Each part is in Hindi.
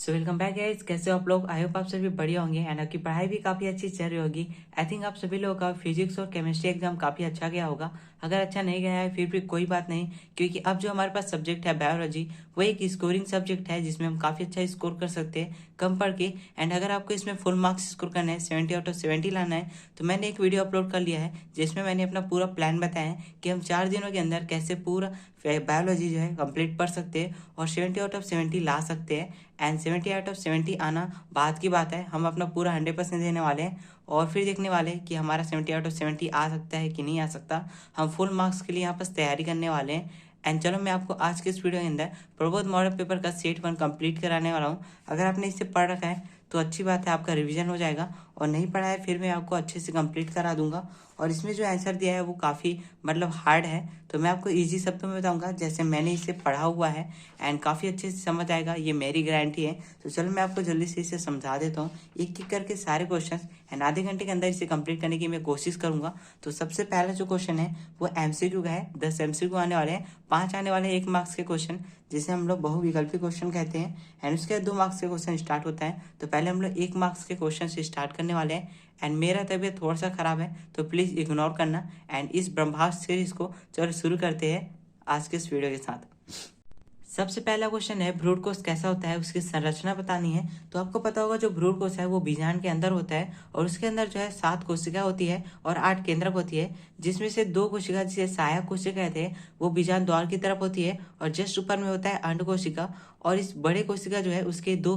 सो वेलकम बैक गाइस, कैसे हो आप लोग। आई होप आप सभी बढ़िया होंगे एंड आपकी पढ़ाई भी काफ़ी अच्छी चल रही होगी। आई थिंक आप सभी लोगों का फिजिक्स और केमिस्ट्री एग्जाम काफ़ी अच्छा गया होगा। अगर अच्छा नहीं गया है फिर भी कोई बात नहीं, क्योंकि अब जो हमारे पास सब्जेक्ट है बायोलॉजी, वो एक स्कोरिंग सब्जेक्ट है जिसमें हम काफ़ी अच्छा स्कोर कर सकते हैं कम पढ़ के। एंड अगर आपको इसमें फुल मार्क्स स्कोर करना है, 70 आउट ऑफ 70 लाना है, तो मैंने एक वीडियो अपलोड कर लिया है जिसमें मैंने अपना पूरा प्लान बताया है कि हम 4 दिनों के अंदर कैसे पूरा बायोलॉजी जो है कंप्लीट पढ़ सकते हैं और 70 आउट ऑफ 70 ला सकते हैं। एंड 70 आउट ऑफ 70 आना बात की बात है, हम अपना पूरा 100% देने वाले हैं और फिर देखने वाले हैं कि हमारा 70 आउट ऑफ 70 आ सकता है कि नहीं आ सकता। हम फुल मार्क्स के लिए यहाँ पर तैयारी करने वाले हैं। एंड चलो मैं आपको आज के इस वीडियो के अंदर प्रबोध मॉडल पेपर का सेट 1 कंप्लीट कराने वाला हूँ। अगर आपने इसे पढ़ रखा है तो अच्छी बात है, आपका रिवीजन हो जाएगा, और नहीं पढ़ा है फिर मैं आपको अच्छे से कंप्लीट करा दूंगा। और इसमें जो आंसर दिया है वो काफ़ी हार्ड है, तो मैं आपको इजी शब्दों में बताऊंगा जैसे मैंने इसे पढ़ा हुआ है एंड काफ़ी अच्छे से समझ आएगा, ये मेरी गारंटी है। तो चलो मैं आपको जल्दी से इसे समझा देता हूँ एक एक करके सारे क्वेश्चन, एंड आधे घंटे के अंदर इसे कंप्लीट करने की मैं कोशिश करूंगा। तो सबसे पहला जो क्वेश्चन है वो एमसीक्यू का है। 10 एमसीक्यू आने वाले हैं, 5 आने वाले हैं 1 मार्क्स के क्वेश्चन, जिसे हम लोग बहुविकल्पी क्वेश्चन कहते हैं। एंड उसके बाद 2 मार्क्स के क्वेश्चन स्टार्ट होता है। तो पहले हम लोग 1 मार्क्स के क्वेश्चन से स्टार्ट करने वाले हैं। एंड मेरा तबीयत थोड़ा सा खराब है तो प्लीज़ इग्नोर करना। एंड इस ब्रह्मास्त्र सीरीज को चलो शुरू करते हैं आज के इस वीडियो के साथ। सबसे पहला क्वेश्चन है भ्रूण कोश कैसा होता है, उसकी संरचना बतानी है। तो आपको पता होगा जो भ्रूण कोश है वो बीजांड के अंदर होता है और उसके अंदर जो है 7 कोशिका होती है और 8 केंद्रक होती है, जिसमें से 2 कोशिका जिसे सहायक कोशिका कहते हैं वो बीजांड द्वार की तरफ होती है और जस्ट ऊपर में होता है अंड कोशिका। और इस बड़े कोशिका जो है उसके 2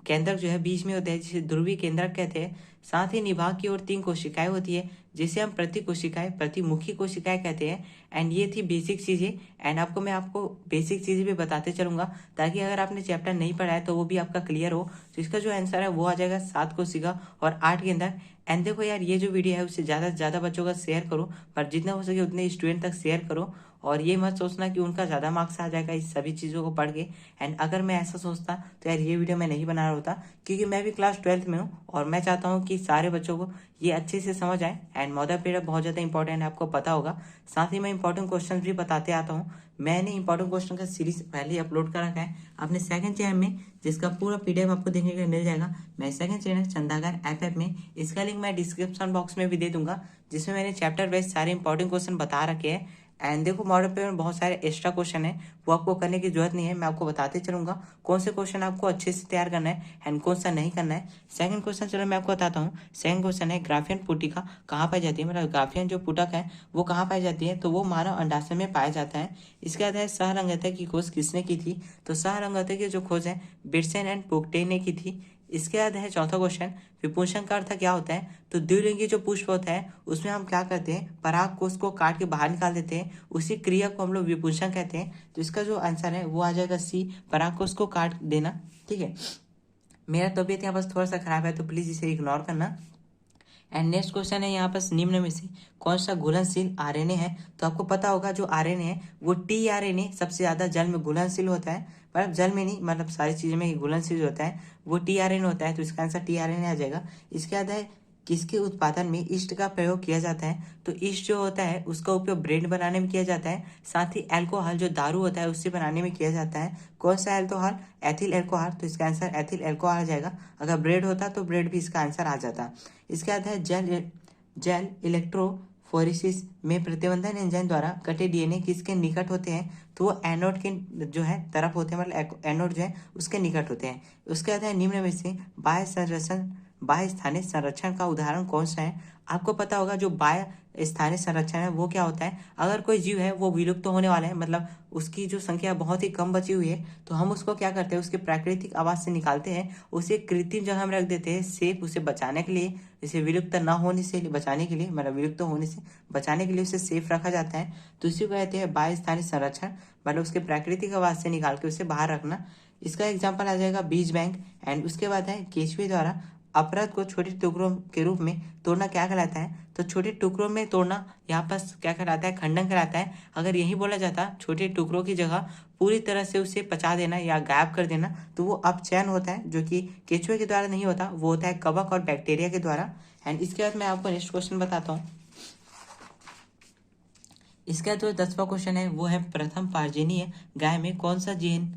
केंद्रक जो है बीच में होते हैं जिसे ध्रुवीय केंद्रक कहते हैं। साथ ही निभाग की ओर 3 कोशिकाएं होती है जिसे हम प्रतिमुखी कोशिकाएं कहते हैं। एंड ये थी बेसिक चीज़ें। एंड मैं आपको बेसिक चीज़ें भी बताते चलूंगा ताकि अगर आपने चैप्टर नहीं पढ़ा है तो वो भी आपका क्लियर हो। तो इसका जो आंसर है वो आ जाएगा 7 कोशिका और 8 के अंदर। एंड देखो यार, ये जो वीडियो है उससे ज़्यादा से ज़्यादा बच्चों का शेयर करो, पर जितना हो सके उतने स्टूडेंट तक शेयर करो। और ये मत सोचना कि उनका ज़्यादा मार्क्स आ जाएगा इस सभी चीज़ों को पढ़ के। एंड अगर मैं ऐसा सोचता तो यार ये वीडियो मैं नहीं बना रहा होता, क्योंकि मैं भी क्लास 12th में हूँ और मैं चाहता हूँ कि सारे बच्चों को ये अच्छे से समझ आए। एंड मॉडल पेपर बहुत ज़्यादा इंपॉर्टेंट है, आपको पता होगा। साथ ही मैं इंपॉर्टेंट क्वेश्चन भी बताते आता हूँ। मैंने इंपॉर्टेंट क्वेश्चन का सीरीज पहले ही अपलोड कर रखा है अपने सेकंड चैनल में, जिसका पूरा पीडीएफ आपको देखने के लिए मिल जाएगा मेरे सेकंड चैनल चंदागर ऐप में। इसका लिंक मैं डिस्क्रिप्शन बॉक्स में भी दे दूंगा, जिसमें मैंने चैप्टर वाइज सारे इंपॉर्टेंट क्वेश्चन बता रखे हैं। एंड देखो, मॉडल पेपर में बहुत सारे एक्स्ट्रा क्वेश्चन है, वो आपको करने की जरूरत नहीं है, मैं आपको बताते चलूंगा कौन से क्वेश्चन आपको अच्छे से तैयार करना है एंड कौन सा नहीं करना है। सेकंड क्वेश्चन चलो मैं आपको बताता हूँ। सेकंड क्वेश्चन है ग्राफियन पुटिका कहाँ पाई जाती है, मतलब ग्राफियन जो पुटक है वो कहाँ पाई जाती है। तो वो मानव अंडाशय में पाया जाता है। इसके बाद है सहरंगता की खोज किसने की थी। तो सहरंगता की जो खोज है बिर्सेन एंड पोक्टे ने की थी। इसके बाद है चौथा क्वेश्चन, विपुंसन का अर्थ क्या होता है। तो द्विलिंगी जो पुष्प होता है उसमें हम क्या करते हैं, पराग कोष को काट के बाहर निकाल देते हैं, उसी क्रिया को हम लोग विपुंसन कहते हैं। तो इसका जो आंसर है वो आ जाएगा सी, पराग कोष को काट देना। ठीक है, मेरा तबीयत यहाँ बस थोड़ा सा खराब है तो प्लीज इसे इग्नोर करना। एंड नेक्स्ट क्वेश्चन है यहाँ पर निम्न में से कौन सा घुलनशील आरएनए है। तो आपको पता होगा जो आरएनए है वो टीआरएनए सबसे ज्यादा जल में घुलनशील होता है, मतलब जल में नहीं, मतलब सारी चीजों में घुलनशील होता है, वो टीआरएनए होता है। तो इसका आंसर टीआरएनए आ जाएगा। इसके बाद है किसके उत्पादन में ईस्ट का प्रयोग किया जाता है। तो ईस्ट जो होता है उसका उपयोग ब्रेड बनाने में किया जाता है, साथ ही अल्कोहल जो दारू होता है उससे बनाने में किया जाता है। कौन सा अल्कोहल, एथिल अल्कोहल। तो इसका आंसर एथिल अल्कोहल आ जाएगा। अगर ब्रेड होता तो ब्रेड भी इसका आंसर आ जाता। इसके बाद है जेल इलेक्ट्रोफोरेसिस में प्रतिबंधन एंजाइम द्वारा कटे डीएनए किसके निकट होते हैं। तो वो एनोड के जो है तरफ होते हैं, मतलब एनोड जो है उसके निकट होते हैं। उसके बाद है निम्न में से बाह्य स्थानिक संरक्षण का उदाहरण कौन सा है। आपको पता होगा जो बाह्य स्थानिक संरक्षण है वो क्या होता है। अगर कोई जीव है वो विलुप्त होने वाला है, मतलब उसकी जो संख्या बहुत ही कम बची हुई है, तो हम उसको क्या करते हैं, उसके प्राकृतिक आवास से निकालते हैं, उसे कृत्रिम जगह में रख देते हैं सेफ उसे बचाने के लिए, इसे विलुप्त ना होने से बचाने के लिए, मतलब विलुप्त होने से बचाने के लिए उसे सेफ रखा जाता है। तो इसी को कहते हैं बाह्य स्थानिक संरक्षण, मतलब उसके प्राकृतिक आवास से निकाल के उसे बाहर रखना। इसका एग्जाम्पल आ जाएगा बीज बैंक। एंड उसके बाद है केचुए द्वारा अपराध को छोटे टुकड़ों के रूप में तोड़ना क्या कहलाता है। तो छोटे टुकड़ों में तोड़ना यहाँ पर क्या कहलाता है, खंडन कहलाता है। अगर यही बोला जाता छोटे टुकड़ों की जगह पूरी तरह से उसे पचा देना या गायब कर देना, तो वो अपचयन होता है, जो कि केचुए के द्वारा नहीं होता, वो होता है कवक और बैक्टीरिया के द्वारा। एंड इसके बाद मैं आपको नेक्स्ट क्वेश्चन बताता हूँ। इसका जो 10वां क्वेश्चन है वो है प्रथम पार्जनीय गाय में कौन सा जीन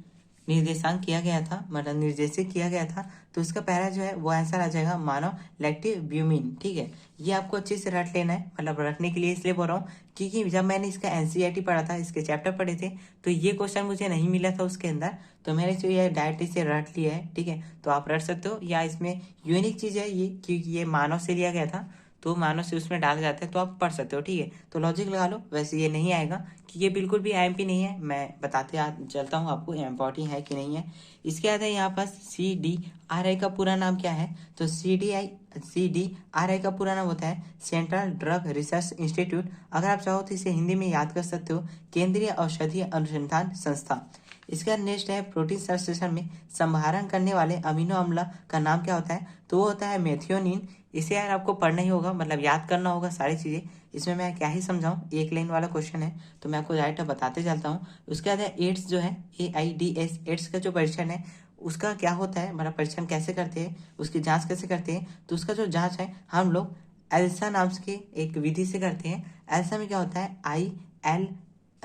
निर्देशांक किया गया था, मतलब निर्देशित किया गया था, तो उसका पहला जो है वो आंसर आ जाएगा मानव लैक्टिव ब्यूमिन। ठीक है, ये आपको अच्छे से रट लेना है, मतलब रटने के लिए इसलिए बोल रहा हूँ क्योंकि जब मैंने इसका एनसीईआरटी पढ़ा था, इसके चैप्टर पढ़े थे, तो ये क्वेश्चन मुझे नहीं मिला था उसके अंदर, तो मैंने जो ये डायरेक्ट इसे रट लिया है। ठीक है, तो आप रट सकते हो, या इसमें यूनिक चीज़ है ये क्योंकि ये मानव से लिया गया था, तो मानव से उसमें डाला जाता है, तो आप पढ़ सकते हो। ठीक है, तो लॉजिक लगा लो। वैसे ये नहीं आएगा कि ये बिल्कुल भी आईएमपी नहीं है, मैं बताते चलता हूँ आपको एमपीटी है कि नहीं है। इसके बाद है यहाँ पास CDRI का पूरा नाम क्या है, तो CDRI का पूरा नाम होता है सेंट्रल ड्रग रिसर्च इंस्टीट्यूट। अगर आप चाहो तो इसे हिंदी में याद कर सकते हो, केंद्रीय औषधीय अनुसंधान संस्था। इसका नेक्स्ट है प्रोटीन संश्लेषण में संभारण करने वाले अमीनो अम्ल का नाम क्या होता है, तो वो होता है मेथियोनिन। इसे यार आपको पढ़ना ही होगा, मतलब याद करना होगा सारी चीज़ें। इसमें मैं क्या ही समझाऊं, एक लाइन वाला क्वेश्चन है, तो मैं आपको डायरेक्ट बताते चलता हूँ। उसके बाद है एड्स जो है AIDS, एड्स का जो परीक्षण है उसका क्या होता है, मतलब परीक्षण कैसे करते हैं, उसकी जांच कैसे करते हैं, तो उसका जो जांच है हम लोग एल्सा नाम के एक विधि से करते हैं। एल्सा में क्या होता है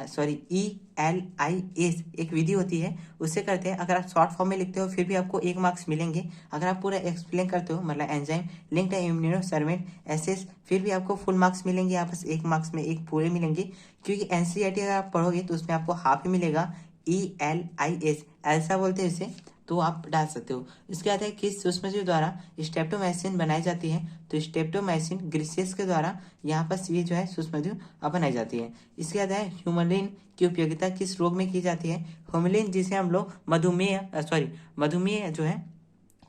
ELIS एक विधि होती है, उससे करते हैं। अगर आप शॉर्ट फॉर्म में लिखते हो फिर भी आपको 1 मार्क्स मिलेंगे। अगर आप पूरा एक्सप्लेन करते हो, मतलब एंजाइम लिंक्ड इम्यूनोसर्वेंट एसेस, फिर भी आपको फुल मार्क्स मिलेंगे। आपस 1 मार्क्स में 1 पूरे मिलेंगे, क्योंकि एनसीईआरटी अगर आप पढ़ोगे तो उसमें आपको हाफ ही मिलेगा। ELIS ऐसा बोलते हैं इसे, तो आप डाल सकते हो। इसके बाद है किस सूक्ष्मजीव द्वारा स्ट्रेप्टोमाइसिन बनाई जाती है, तो स्ट्रेप्टोमाइसिन ग्रीसियस के द्वारा यहाँ पर ये जो है सूक्ष्मजीव बनाई जाती है। इसके बाद है ह्यूमलिन की उपयोगिता किस रोग में की जाती है, ह्यूमलिन जिसे हम लोग मधुमेह जो है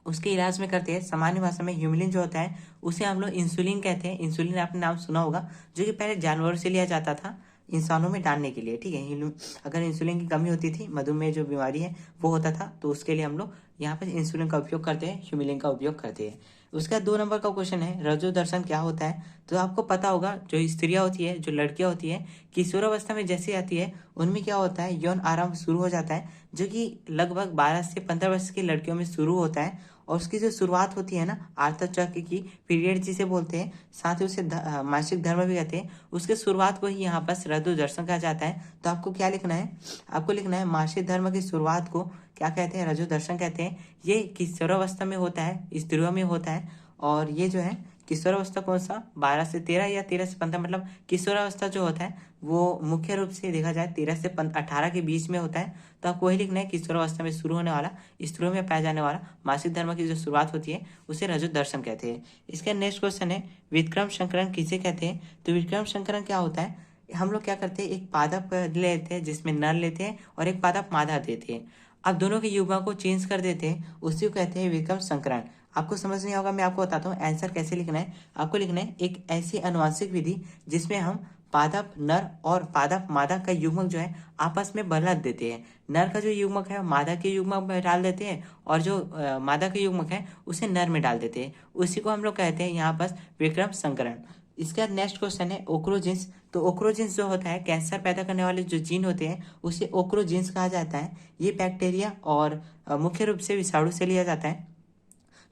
उसके इलाज में करते हैं। सामान्य भाषा में ह्यूमलिन जो होता है उसे हम लोग इंसुलिन कहते हैं। इंसुलिन आपने नाम सुना होगा, जो कि पहले जानवरों से लिया जाता था इंसानों में डालने के लिए। ठीक है, अगर इंसुलिन की कमी होती थी, मधुमेह जो बीमारी है वो होता था, तो उसके लिए हम लोग यहाँ पर इंसुलिन का उपयोग करते हैं, ह्यूमलिन का उपयोग करते हैं। उसका 2 नंबर का क्वेश्चन है रजो दर्शन क्या होता है, तो आपको पता होगा जो स्त्रियां होती है, जो लड़कियां होती है, किशोरावस्था में जैसे आती है उनमें क्या होता है यौन आरंभ शुरू हो जाता है, जो कि लगभग 12 से 15 वर्ष की लड़कियों में शुरू होता है। और उसकी जो शुरुआत होती है ना आर्तचक्र की पीरियड जिसे बोलते हैं, साथ ही उसे मासिक धर्म भी कहते हैं, उसके शुरुआत को ही यहाँ पर ऋतु दर्शन कहा जाता है। तो आपको क्या लिखना है, आपको लिखना है मासिक धर्म की शुरुआत को क्या कहते हैं, रजो दर्शन कहते हैं। ये किशोरावस्था में होता है, स्त्रियों में होता है। और ये जो है किशोरावस्था कौन सा 12 से 13 या 13 से 15, मतलब किशोरावस्था जो होता है वो मुख्य रूप से देखा जाए 13 से 18 के बीच में होता है। तो आपको वही लिखना है किशोरावस्था में शुरू होने वाला, स्त्रियों में पाया जाने वाला मासिक धर्म की जो शुरुआत होती है उसे रजो दर्शन कहते हैं। इसका नेक्स्ट क्वेश्चन है विक्रम संकरण किसे कहते हैं, तो विक्रम संकरण क्या होता है, हम लोग क्या करते हैं एक पादप लेते हैं जिसमें नर लेते हैं और एक पादप मादा देते हैं। अब दोनों के युग्म को चेंज कर देते हैं, उसी को कहते हैं विक्रम संकरण। आपको समझ नहीं होगा, मैं आपको बताता हूँ आंसर कैसे लिखना है। आपको लिखना है एक ऐसी आनुवांशिक विधि जिसमें हम पादप नर और पादप मादा का युग्मक जो है आपस में बदल देते हैं। नर का जो युग्मक है मादा के युग्मक में डाल देते हैं, और जो मादा का युग्मक है उसे नर में डाल देते हैं। उसी को हम लोग कहते हैं यहाँ पर विक्रम संकरण। इसका नेक्स्ट क्वेश्चन है ओक्रोजिन्स, तो ओक्रोजिन्स जो होता है कैंसर पैदा करने वाले जो जीन होते हैं उसे ओक्रोजिन्स कहा जाता है। ये बैक्टीरिया और मुख्य रूप से विषाणु से लिया जाता है।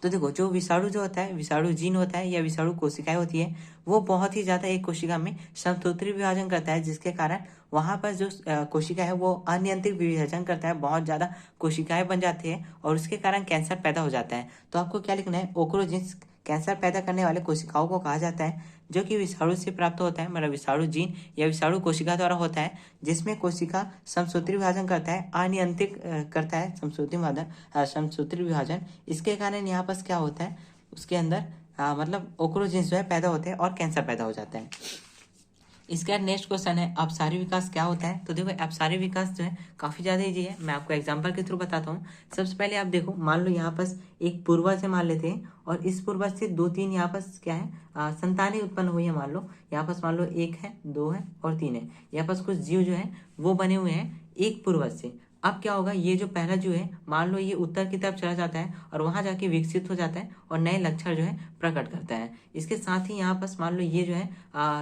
तो देखो जो विषाणु जो होता है, विषाणु जीन होता है या विषाणु कोशिकाएं होती है, वो बहुत ही ज्यादा एक कोशिका में समसूत्री विभाजन करता है, जिसके कारण वहां पर जो कोशिका है वो अनियंत्रित विभाजन करता है, बहुत ज्यादा कोशिकाएं बन जाती है और उसके कारण कैंसर पैदा हो जाता है। तो आपको क्या लिखना है, ओक्रोजिन्स कैंसर पैदा करने वाले कोशिकाओं को कहा जाता है, जो कि विषाणु से प्राप्त होता है, मतलब विषाणु जीन या विषाणु कोशिका द्वारा होता है, जिसमें कोशिका समसूत्री विभाजन करता है, अनियंत्रित करता है समसूत्री विभाजन। इसके कारण यहाँ पर क्या होता है उसके अंदर मतलब ओक्रोजिन्स जो है पैदा होते हैं और कैंसर पैदा हो जाता है। इसके बाद नेक्स्ट क्वेश्चन है अपसारी विकास क्या होता है, तो देखो अपसारी विकास जो है काफी ज्यादा इजी है, मैं आपको एग्जांपल के थ्रू बताता हूँ। सबसे पहले आप देखो, मान लो यहाँ पर एक पूर्वज से मान लेते हैं और इस पूर्वज से 2-3 यहाँ पर क्या है संतानें उत्पन्न हुई है। मान लो यहाँ पर मान लो 1 है, 2 है और 3 है, यहाँ पर कुछ जीव जो है वो बने हुए हैं एक पूर्वज से। अब क्या होगा, ये जो पहला जीव है मान लो ये उत्तर की तरफ चला जाता है और वहां जाके विकसित हो जाता है और नए लक्षण जो है प्रकट करता है। इसके साथ ही यहाँ पर मान लो ये जो है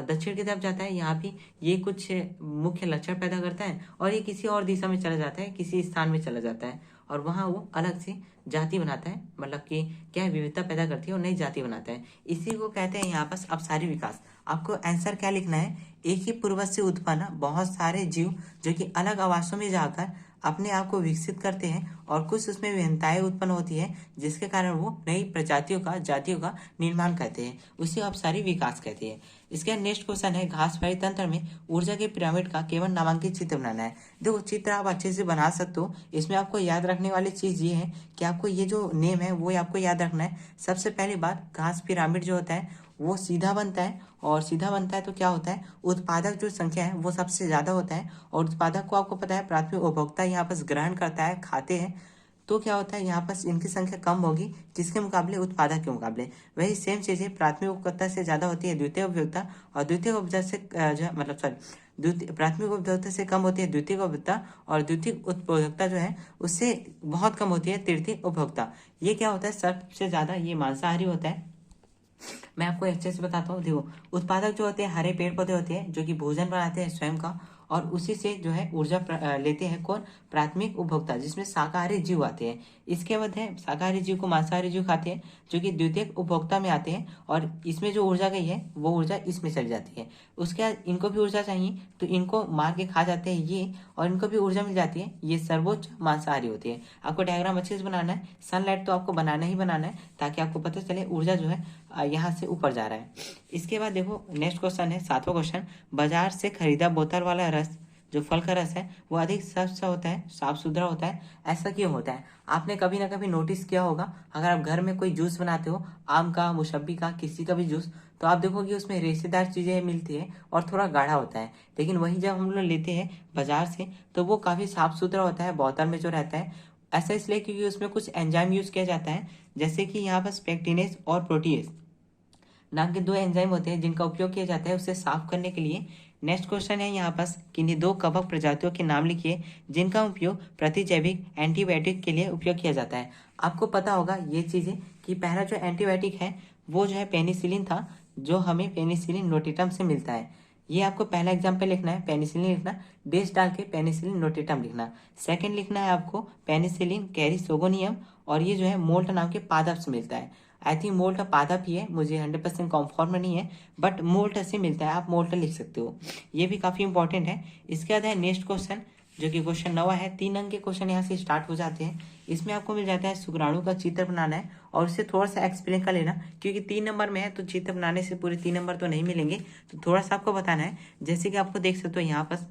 दक्षिण की तरफ जाता है, यहाँ भी ये कुछ मुख्य लक्षण पैदा करता है और ये किसी और दिशा में चला जाता है, किसी स्थान में चला जाता है और वहाँ वो अलग से जाति बनाता है, मतलब कि क्या है विविधता पैदा करती है और नई जाति बनाता है। इसी को कहते हैं यहाँ पर अपसारी विकास। आपको आंसर क्या लिखना है, एक ही पूर्वज से उत्पन्न बहुत सारे जीव जो कि अलग आवासों में जाकर अपने आप को विकसित करते हैं और कुछ उसमें विभिन्नताएं उत्पन्न होती है, जिसके कारण वो नई प्रजातियों का जातियों का निर्माण करते हैं। उसे अपसारी विकास कहते हैं। इसके नेक्स्ट क्वेश्चन है, घासफारी तंत्र में ऊर्जा के पिरामिड का केवल नामांकित चित्र बनाना है। देखो चित्र आप अच्छे से बना सकते हो। इसमें आपको याद रखने वाली चीज ये है कि आपको ये जो नेम है वो आपको याद रखना है। सबसे पहली बात, घास पिरामिड जो होता है वो सीधा बनता है, और सीधा बनता है तो क्या होता है, उत्पादक जो संख्या है वो सबसे ज्यादा होता है, और उत्पादक को आपको पता है प्राथमिक उपभोक्ता यहाँ पर ग्रहण करता है, खाते हैं। तो क्या होता है, यहाँ पर इनकी संख्या कम होगी किसके मुकाबले, उत्पादक के मुकाबले। वही सेम चीज है, प्राथमिक उपभोक्ता से ज्यादा होती है द्वितीय उपभोक्ता, और द्वितीय उपभोक्ता से जो है, मतलब सॉरी, द्वितीय प्राथमिक उपभोक्ता से कम होती है द्वितीय उपभोक्ता, और द्वितीय उपभोक्ता जो है उससे बहुत कम होती है तृतीय उपभोक्ता। ये क्या होता है, सबसे ज्यादा ये मांसाहारी होता है। मैं आपको अच्छे से बताता हूँ। देखो उत्पादक जो होते हैं हरे पेड़ पौधे होते हैं जो कि भोजन बनाते हैं स्वयं का, और उसी से जो है ऊर्जा लेते हैं कौन, प्राथमिक उपभोक्ता, जिसमें शाकाहारी जीव आते हैं। इसके बाद है शाकाहारी जीव को मांसाहारी जीव खाते हैं जो कि द्वितीयक उपभोक्ता में आते हैं, और इसमें जो ऊर्जा गई है वो ऊर्जा इसमें चली जाती है। उसके बाद इनको भी ऊर्जा चाहिए तो इनको मार के खा जाते हैं ये, और इनको भी ऊर्जा मिल जाती है। ये सर्वोच्च मांसाहारी होती है। आपको डायग्राम अच्छे से बनाना है, सनलाइट तो आपको बनाना ही बनाना है ताकि आपको पता चले ऊर्जा जो है यहाँ से ऊपर जा रहा है। इसके बाद देखो नेक्स्ट क्वेश्चन है, सातवां क्वेश्चन, बाजार से खरीदा बोतल वाला रस, जो फल का रस है वो अधिक स्वच्छ होता है, साफ सुथरा होता है। ऐसा क्यों होता है, आपने कभी ना कभी नोटिस किया होगा। अगर आप घर में कोई जूस बनाते हो, आम का, मौसम्बी का, किसी का भी जूस, तो आप देखोगे उसमें रेशेदार चीजें मिलती है और थोड़ा गाढ़ा होता है। लेकिन वही जब हम लोग लेते हैं बाजार से तो वो काफी साफ सुथरा होता है बोतल में जो रहता है। ऐसा इसलिए क्योंकि उसमें कुछ एंजाइम यूज किया जाता है, जैसे कि यहाँ पर पेक्टिनेज और प्रोटीएज नाम के दो एंजाइम होते हैं जिनका उपयोग किया जाता है उसे साफ करने के लिए। नेक्स्ट क्वेश्चन है यहाँ पास, किन्हीं दो कवक प्रजातियों के नाम लिखिए जिनका उपयोग प्रतिजैविक एंटीबायोटिक के लिए उपयोग किया जाता है। आपको पता होगा ये चीजें कि पहला जो एंटीबायोटिक है वो जो है पेनिसिलिन था, जो हमें पेनिसिलिन नोटिटम से मिलता है। ये आपको पहला एग्जाम्पल लिखना है, पेनिसिलिन लिखना, डेश डाल के पेनिसिलिन नोटिटम लिखना। सेकंड लिखना है आपको पेनिसिलिन कैरिसोगोनियम, और ये जो है मोल्ट नाम के पादप से मिलता है। आई थिंक मोल्ट पादप ही है, मुझे 100% कॉन्फर्म नहीं है, बट मोल्ट से मिलता है, आप मोल्ट लिख सकते हो। ये भी काफी इंपॉर्टेंट है। इसके बाद है नेक्स्ट क्वेश्चन, जो कि क्वेश्चन 9 है। 3 अंक के क्वेश्चन यहाँ से स्टार्ट हो जाते हैं। इसमें आपको मिल जाता है शुक्राणु का चित्र बनाना है, और उसे थोड़ा सा एक्सप्लेन कर लेना, क्योंकि 3 नंबर में है तो चित्र बनाने से पूरे 3 नंबर तो नहीं मिलेंगे, तो थोड़ा सा आपको बताना है। जैसे कि आपको देख सकते हो यहाँ पर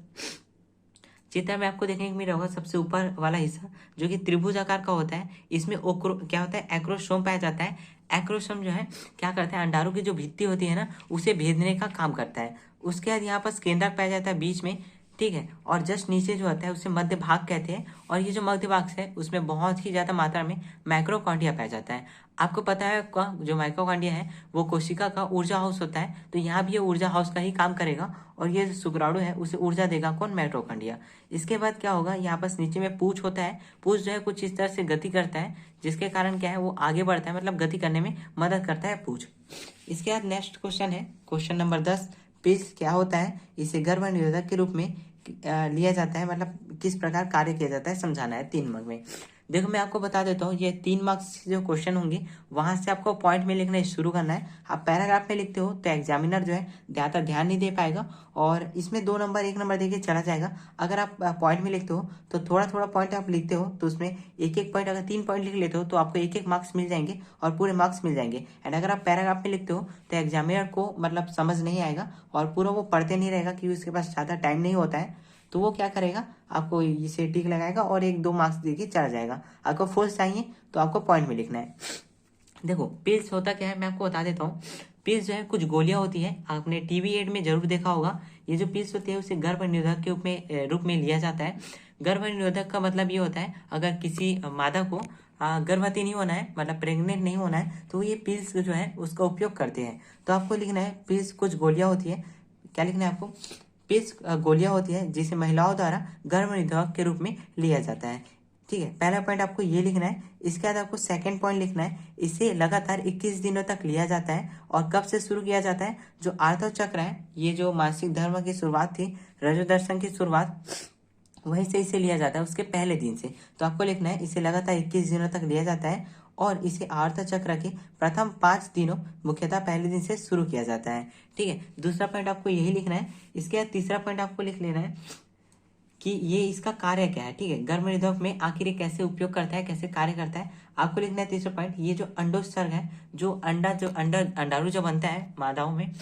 चित्र में आपको देखने को मिल रहा होगा सबसे ऊपर वाला हिस्सा जो कि त्रिभुज आकार का होता है। इसमें क्या होता है, एक्रोसोम पाया जाता है। एक्रोसोम जो है क्या करता है, अंडाणु की जो भित्ति होती है ना उसे भेदने का काम करता है। उसके बाद यहाँ पर केंद्रक पाया जाता है बीच में, ठीक है, और जस्ट नीचे जो होता है उसे मध्य भाग कहते हैं। और ये जो मध्य भाग है उसमें बहुत ही ज्यादा मात्रा में माइक्रोकॉन्ड्रिया पाया जाता है। आपको पता है जो माइक्रोकॉन्ड्रिया है वो कोशिका का ऊर्जा हाउस होता है, तो यहाँ भी ये ऊर्जा हाउस का ही काम करेगा, और ये जो शुक्राणु है उसे ऊर्जा देगा कौन, माइटोकॉन्ड्रिया। इसके बाद क्या होगा, यहाँ पर नीचे में पूंछ होता है। पूंछ जो है कुछ इस तरह से गति करता है, जिसके कारण क्या है वो आगे बढ़ता है, मतलब गति करने में मदद करता है पूंछ। इसके बाद नेक्स्ट क्वेश्चन है क्वेश्चन नंबर 10, पिल्स क्या होता है, इसे गर्भ निरोधक के रूप में लिया जाता है, मतलब किस प्रकार कार्य किया जाता है समझाना है 3 मार्क्स में। देखो मैं आपको बता देता हूँ, ये 3 मार्क्स जो क्वेश्चन होंगे वहां से आपको पॉइंट में लिखना शुरू करना है। आप पैराग्राफ में लिखते हो तो एग्जामिनर जो है ज्यादा ध्यान नहीं दे पाएगा, और इसमें 2 नंबर 1 नंबर देके चला जाएगा। अगर आप पॉइंट में लिखते हो तो थोड़ा थोड़ा पॉइंट आप लिखते हो, तो उसमें एक एक पॉइंट, अगर 3 पॉइंट लिख लेते हो तो आपको एक एक मार्क्स मिल जाएंगे और पूरे मार्क्स मिल जाएंगे। एंड अगर आप पैराग्राफ में लिखते हो तो एग्जामिनर को मतलब समझ नहीं आएगा, और पूरा वो पढ़ते नहीं रहेगा क्योंकि उसके पास ज्यादा टाइम नहीं होता है। तो वो क्या करेगा, आपको इसे टिक लगाएगा और 1-2 मार्क्स देके चला जाएगा। आपको फुल चाहिए तो आपको पॉइंट में लिखना है। देखो पिल्स होता क्या है मैं आपको बता देता हूँ। पिल्स जो है कुछ गोलियां होती है, आपने टीवी एड में जरूर देखा होगा। ये जो पिल्स होती है उसे गर्भ निरोधक के रूप में लिया जाता है। गर्भ निरोधक का मतलब ये होता है अगर किसी मादा को गर्भवती नहीं होना है, मतलब प्रेग्नेंट नहीं होना है, तो ये पिल्स जो है उसका उपयोग करते हैं। तो आपको लिखना है पिल्स कुछ गोलियां होती है। क्या लिखना है आपको, पिल्स गोलियां होती है जिसे महिलाओं द्वारा गर्भ निरोधक के रूप में लिया जाता है। ठीक है, पहला पॉइंट आपको ये लिखना है। इसके बाद आपको सेकंड पॉइंट लिखना है, इसे लगातार 21 दिनों तक लिया जाता है। और कब से शुरू किया जाता है, जो आर्तव चक्र है, ये जो मासिक धर्म की शुरुआत थी, रजोदर्शन की शुरुआत, वहीं से इसे लिया जाता है उसके पहले दिन से। तो आपको लिखना है इसे लगातार 21 दिनों तक लिया जाता है, और इसे आर्त चक्र के प्रथम 5 दिनों मुख्यतः पहले दिन से शुरू किया जाता है। ठीक है, दूसरा पॉइंट आपको यही लिखना है। इसके बाद तीसरा पॉइंट आपको लिख लेना है कि ये इसका कार्य क्या है, ठीक है। गर्भ निरोधक में आखिर ये कैसे उपयोग करता है, कैसे कार्य करता है, आपको लिखना है। तीसरा पॉइंट, ये जो अंडोत्सर्ग है, जो अंडाणु जो बनता है मादाओं में,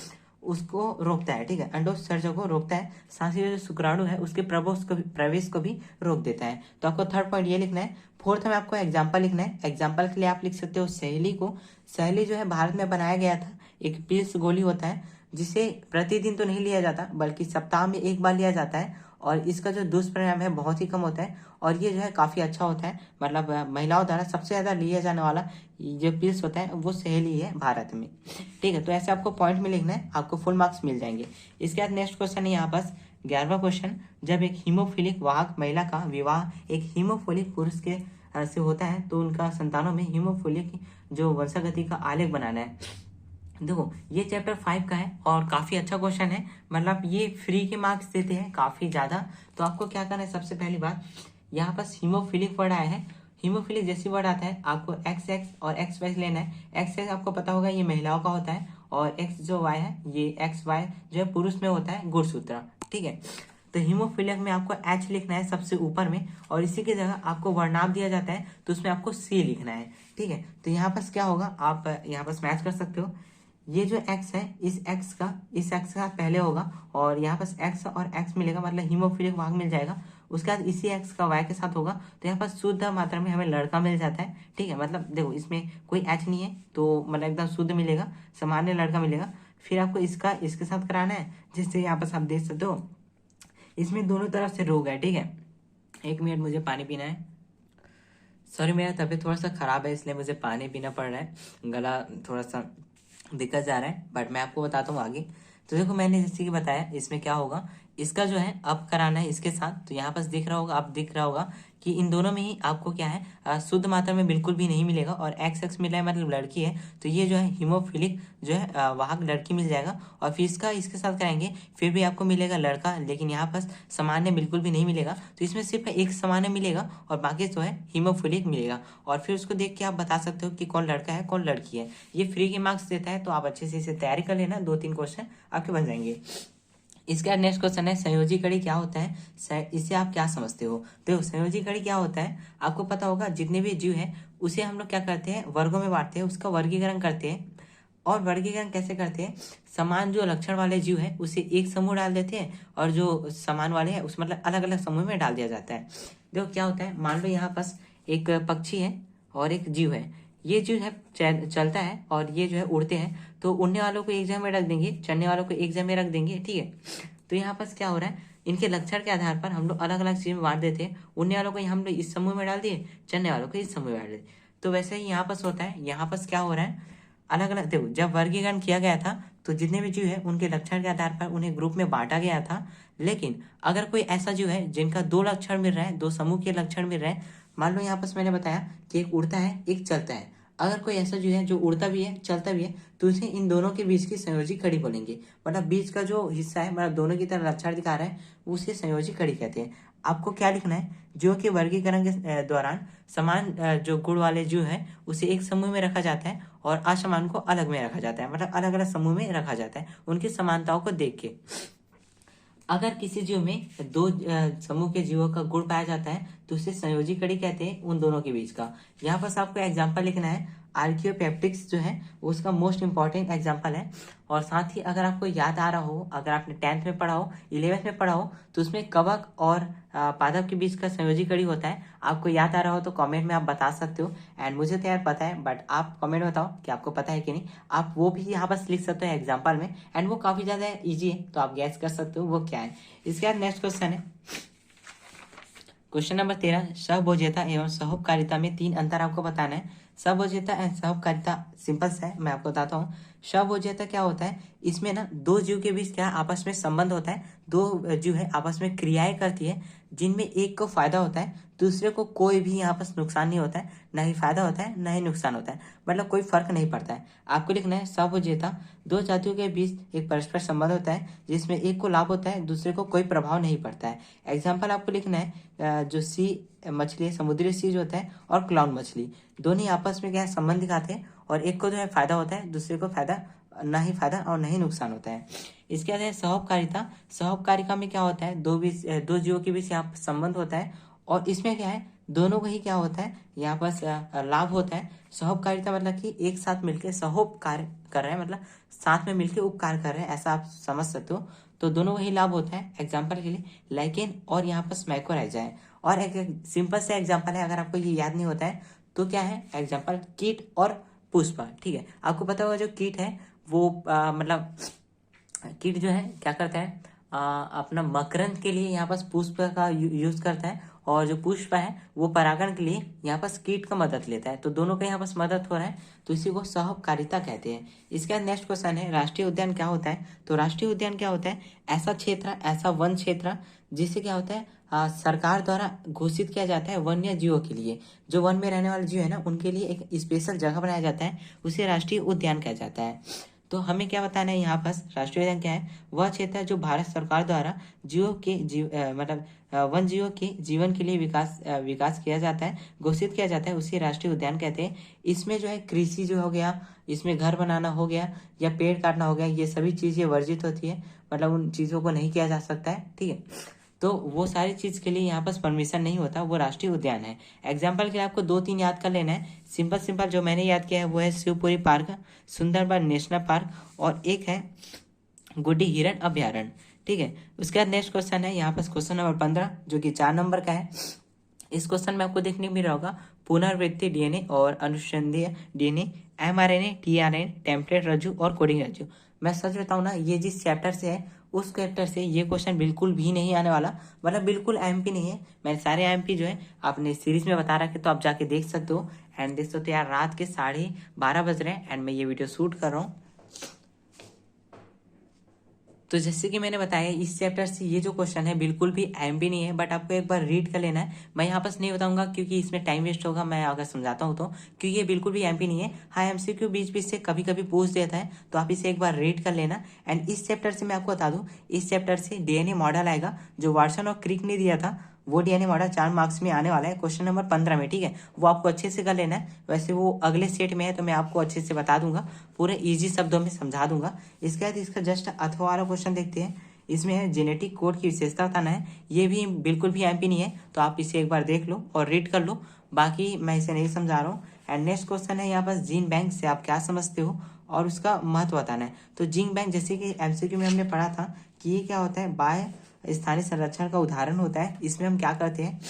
उसको रोकता है, ठीक है। अंडोत्सर्जन को रोकता है, साथ ही जो शुक्राणु है उसके प्रवेश को भी रोक देता है। तो आपको थर्ड पॉइंट ये लिखना है। फोर्थ में आपको एग्जाम्पल लिखना है। एग्जाम्पल के लिए आप लिख सकते हो सहेली को। सहेली जो है भारत में बनाया गया था, एक पिल्स गोली होता है जिसे प्रतिदिन तो नहीं लिया जाता बल्कि सप्ताह में एक बार लिया जाता है, और इसका जो दुष्परिणाम है बहुत ही कम होता है, और ये जो है काफ़ी अच्छा होता है। मतलब महिलाओं द्वारा सबसे ज़्यादा लिया जाने वाला जो पिल्स होता है वो सहेली है भारत में, ठीक है। तो ऐसे आपको पॉइंट में लिखना है, आपको फुल मार्क्स मिल जाएंगे। इसके बाद नेक्स्ट क्वेश्चन है यहाँ पास 11वां क्वेश्चन। जब एक हीमोफिलिक वाहक महिला का विवाह एक हीमोफिलिक पुरुष के से होता है तो उनका संतानों में हीमोफिलिक जो वंशागति का आलेख बनाना है। देखो ये चैप्टर 5 का है और काफ़ी अच्छा क्वेश्चन है, मतलब ये फ्री के मार्क्स देते हैं काफ़ी ज़्यादा। तो आपको क्या करना है, सबसे पहली बात यहाँ पर हीमोफिलिक वर्ड आया है। हीमोफिलिक जैसी वर्ड आता है आपको एक्स एक्स और एक्स वाई लेना है। एक्स एक्स आपको पता होगा ये महिलाओं का होता है, और एक्स जो वाई है ये एक्स वाई जो है पुरुष में होता है गुणसूत्र, ठीक है। तो हीमोफिलिक में आपको एच लिखना है सबसे ऊपर में, और इसी की जगह आपको वर्णाम दिया जाता है तो उसमें आपको सी लिखना है, ठीक है। तो यहाँ पर क्या होगा, आप यहाँ पर मैच कर सकते हो। ये जो x है इस x का पहले होगा, और यहाँ पर x और x मिलेगा, मतलब हीमोफिलिक वाहक मिल जाएगा। उसके बाद इसी x का y के साथ होगा, तो यहाँ पर शुद्ध मात्रा में हमें लड़का मिल जाता है, ठीक है। मतलब देखो इसमें कोई h नहीं है तो मतलब एकदम शुद्ध मिलेगा, सामान्य लड़का मिलेगा। फिर आपको इसका इसके साथ कराना है, जिससे यहाँ पर आप देख सकते हो इसमें दोनों तरफ से रोग है, ठीक है। 1 मिनट मुझे पानी पीना है। सॉरी मेरा तबीयत थोड़ा सा ख़राब है इसलिए मुझे पानी पीना पड़ रहा है, गला थोड़ा सा दिक्कत जा रहा है, बट मैं आपको बताता हूँ आगे। तो देखो मैंने जैसे कि बताया इसमें क्या होगा, इसका जो है अब कराना है इसके साथ। तो यहाँ पास दिख रहा होगा, आप दिख रहा होगा कि इन दोनों में ही आपको क्या है शुद्ध मात्रा में बिल्कुल भी नहीं मिलेगा, और एक्स एक्स मिला है मतलब लड़की है, तो ये जो है हीमोफिलिक जो है वाहक लड़की मिल जाएगा। और फिर इसका इसके साथ कराएंगे फिर भी आपको मिलेगा लड़का, लेकिन यहाँ पास सामान्य बिल्कुल भी नहीं मिलेगा, तो इसमें सिर्फ एक सामान्य मिलेगा और बाकी जो है हीमोफिलिक मिलेगा। और फिर उसको देख के आप बता सकते हो कि कौन लड़का है कौन लड़की है। ये फ्री के मार्क्स देता है, तो आप अच्छे से इसे तैयारी कर लेना, 2-3 क्वेश्चन आपके बन जाएंगे। इसके बाद नेक्स्ट क्वेश्चन है संयोजी कड़ी क्या होता है, इसे आप क्या समझते हो। देखो संयोजी कड़ी क्या होता है, आपको पता होगा जितने भी जीव है उसे हम लोग क्या करते हैं वर्गों में बांटते हैं, उसका वर्गीकरण करते हैं। और वर्गीकरण कैसे करते हैं, समान जो लक्षण वाले जीव है उसे एक समूह डाल देते हैं, और जो समान वाले हैं उस मतलब अलग अलग समूह में डाल दिया जाता है। देखो क्या होता है, मान लो यहाँ पास एक पक्षी है और एक जीव है। ये जो है चलता है और ये जो है उड़ते हैं, तो उड़ने वालों को एक जगह में रख देंगे, चलने वालों को एक जगह में रख देंगे, ठीक है। तो यहाँ पास क्या हो रहा है, इनके लक्षण के आधार पर हम लोग अलग अलग चीज में बांट देते हैं। उड़ने वालों को हम लोग इस समूह में डाल दिए, चलने वालों को इस समूह में डाल दिए। तो वैसे ही यहाँ पास होता है, यहाँ पास क्या हो रहा है, अलग अलग देखो जब वर्गीकरण किया गया था तो जितने भी जीव है उनके लक्षण के आधार पर उन्हें ग्रुप में बांटा गया था। लेकिन अगर कोई ऐसा जीव है जिनका 2 लक्षण मिल रहा है, 2 समूह के लक्षण मिल रहे हैं, मान लो यहाँ पास मैंने बताया कि एक उड़ता है एक चलता है, अगर कोई ऐसा जीव है जो उड़ता भी है चलता भी है, तो उसे इन दोनों के बीच की संयोजी कड़ी बोलेंगे। मतलब बीच का जो हिस्सा है, मतलब दोनों की तरह लक्षण दिखा रहा है, उसे संयोजी कड़ी कहते हैं। आपको क्या लिखना है, जो कि वर्गीकरण के दौरान समान जो गुण वाले जीव है उसे एक समूह में रखा जाता है, और असमान को अलग में रखा जाता है, मतलब अलग अलग समूह में रखा जाता है उनकी समानताओं को देख के। अगर किसी जीव में 2 समूह के जीवों का गुण पाया जाता है तो उसे संयोजी कड़ी कहते हैं उन दोनों के बीच का। यहाँ पर आपको एग्जाम्पल लिखना है, आर्कियोपेप्टिक्स जो है वो उसका मोस्ट इंपॉर्टेंट एग्जाम्पल है। और साथ ही अगर आपको याद आ रहा हो, अगर आपने 10th में पढ़ा हो, 11th में पढ़ा हो, तो उसमें कवक और पादप के बीच का संयोजी कड़ी होता है। आपको याद आ रहा हो तो कमेंट में आप बता सकते हो, एंड मुझे तो यार पता है, बट आप कमेंट में बताओ कि आपको पता है कि नहीं। आप वो भी यहाँ पर लिख सकते हो एग्जाम्पल में, एंड वो काफ़ी ज़्यादा ईजी है, तो आप गैस कर सकते हो वो क्या है। इसके बाद नेक्स्ट क्वेश्चन है क्वेश्चन नंबर 13, सहभोज्यता एवं सहोपकारिता में 3 अंतर आपको बताना है। सहभोज्यता एंड सहोपकारिता सिंपल सा है, मैं आपको बताता हूँ। सहभोज्यता क्या होता है, इसमें ना 2 जीव के बीच क्या आपस में संबंध होता है, 2 जीव है आपस में क्रियाएं करती है, जिनमें एक को फायदा होता है, दूसरे को कोई भी यहाँ पर नुकसान नहीं होता है, ना ही फायदा होता है ना ही नुकसान होता है, मतलब कोई फर्क नहीं पड़ता है। आपको लिखना है सहभोज्यता 2 जातियों के बीच एक परस्पर संबंध होता है जिसमें एक को लाभ होता है, दूसरे को कोई प्रभाव नहीं पड़ता है। एग्जाम्पल आपको लिखना है जो सी मछली है, समुद्री सी जो होता है, और क्लाउन मछली, दोनों ही आपस में क्या है संबंध दिखाते हैं, और एक को जो है फायदा होता है दूसरे को फायदा ना ही फायदा और ना ही नुकसान होता है। इसके बाद है सहोपकारिता। सहोपकारिता में क्या होता है, दो जीवों के बीच यहाँ पर संबंध होता है और इसमें क्या है, दोनों को ही क्या होता है यहाँ पर लाभ होता है। सहोपकारिता मतलब कि एक साथ मिलकर सहोपकार कर रहे हैं, मतलब साथ में मिलकर उपकार कर रहे हैं, ऐसा आप समझ सकते हो। तो दोनों को ही लाभ होता है। एग्जाम्पल के लिए लाइकेन और यहाँ पर माइकोराइजा है। और एक सिंपल सा एग्जाम्पल है, अगर आपको ये याद नहीं होता है तो क्या है एग्जाम्पल, कीट और पुष्प। ठीक है, आपको पता होगा जो कीट है वो मतलब कीट जो है क्या करता है, अपना मकरंद के लिए यहाँ पास पुष्प का यूज करता है, और जो पुष्प है वो परागण के लिए यहाँ पास कीट का मदद लेता है। तो दोनों का यहाँ पास मदद हो रहा है, तो इसी को सहोपकारिता कहते हैं। इसके बाद नेक्स्ट क्वेश्चन है राष्ट्रीय उद्यान क्या होता है। तो राष्ट्रीय उद्यान क्या होता है, ऐसा क्षेत्र, ऐसा वन क्षेत्र जिसे क्या होता है सरकार द्वारा घोषित किया जाता है वन्य जीवों के लिए। जो वन में रहने वाले जीव है ना, उनके लिए एक स्पेशल जगह बनाया जाता है, उसे राष्ट्रीय उद्यान कहा जाता है। तो हमें क्या बताना है यहाँ पास, राष्ट्रीय उद्यान क्या है, वह क्षेत्र है जो भारत सरकार द्वारा जीवों के वन जीवों के जीवन के लिए विकास किया जाता है, घोषित किया जाता है, उसे राष्ट्रीय उद्यान कहते हैं। इसमें जो है कृषि जो हो गया, इसमें घर बनाना हो गया या पेड़ काटना हो गया, ये सभी चीजें वर्जित होती है, मतलब उन चीजों को नहीं किया जा सकता है। ठीक है, तो वो सारी चीज के लिए यहाँ पर परमिशन नहीं होता, वो राष्ट्रीय उद्यान है। एग्जाम्पल के लिए आपको 2-3 याद कर लेना है, सिंपल सिंपल जो मैंने याद किया है वो है Shivpuri park, Sundarban national park, और एक है गुड्डी हिरण अभ्यारण्य। ठीक है, उसके बाद नेक्स्ट क्वेश्चन है यहाँ पर क्वेश्चन नंबर 15 जो कि 4 नंबर का है। इस क्वेश्चन में आपको देखने को मिल रहा होगा पुनरावृत्ति डीएनए और अनुसंधानीय डीएनए, एमआरएनए, टीआरएनए, टेम्पलेट रज्जु और कोडिंग रज्जु। मैं सच बताऊं ना, ये जिस चैप्टर से है उस चैप्टर से ये क्वेश्चन बिल्कुल भी नहीं आने वाला, मतलब बिल्कुल एमपी नहीं है। मैंने सारे एमपी जो है आपने सीरीज में बता रखे, तो आप जाके देख सकते हो। एंड देख सकते हो यार, रात के 12:30 बज रहे हैं एंड मैं ये वीडियो शूट कर रहा हूँ। तो जैसे कि मैंने बताया इस चैप्टर से ये जो क्वेश्चन है बिल्कुल भी एमपी नहीं है, बट आपको एक बार रीड कर लेना है। मैं यहाँ पास नहीं बताऊंगा क्योंकि इसमें टाइम वेस्ट होगा, मैं अगर समझाता हूँ तो, क्योंकि ये बिल्कुल भी एमपी नहीं है। हाँ, एमसीक्यू बीच बीच से कभी कभी पूछ देता है, तो आप इसे एक बार रीड कर लेना। एंड इस चैप्टर से मैं आपको बता दूँ, इस चैप्टर से डीएनए मॉडल आएगा जो वाटसन और क्रिक ने दिया था, वो डीएनए मॉडल 4 मार्क्स में आने वाला है क्वेश्चन नंबर 15 में। ठीक है, वो आपको अच्छे से कर लेना है। वैसे वो अगले सेट में है तो मैं आपको अच्छे से बता दूंगा, पूरे इजी शब्दों में समझा दूंगा। इसके बाद इसका जस्ट अथवा वाला क्वेश्चन देखते हैं। इसमें है जेनेटिक कोड की विशेषता बताना है, ये भी बिल्कुल भी एमपी नहीं है, तो आप इसे एक बार देख लो और रीड कर लो, बाकी मैं इसे नहीं समझा रहा हूँ। एंड नेक्स्ट क्वेश्चन है यहाँ पास जीन बैंक से आप क्या समझते हो और उसका महत्व बताना है। तो जीन बैंक जैसे कि एमसीक्यू में हमने पढ़ा था कि ये क्या होता है, बाय स्थानीय संरक्षण का उदाहरण होता है। इसमें हम क्या करते हैं,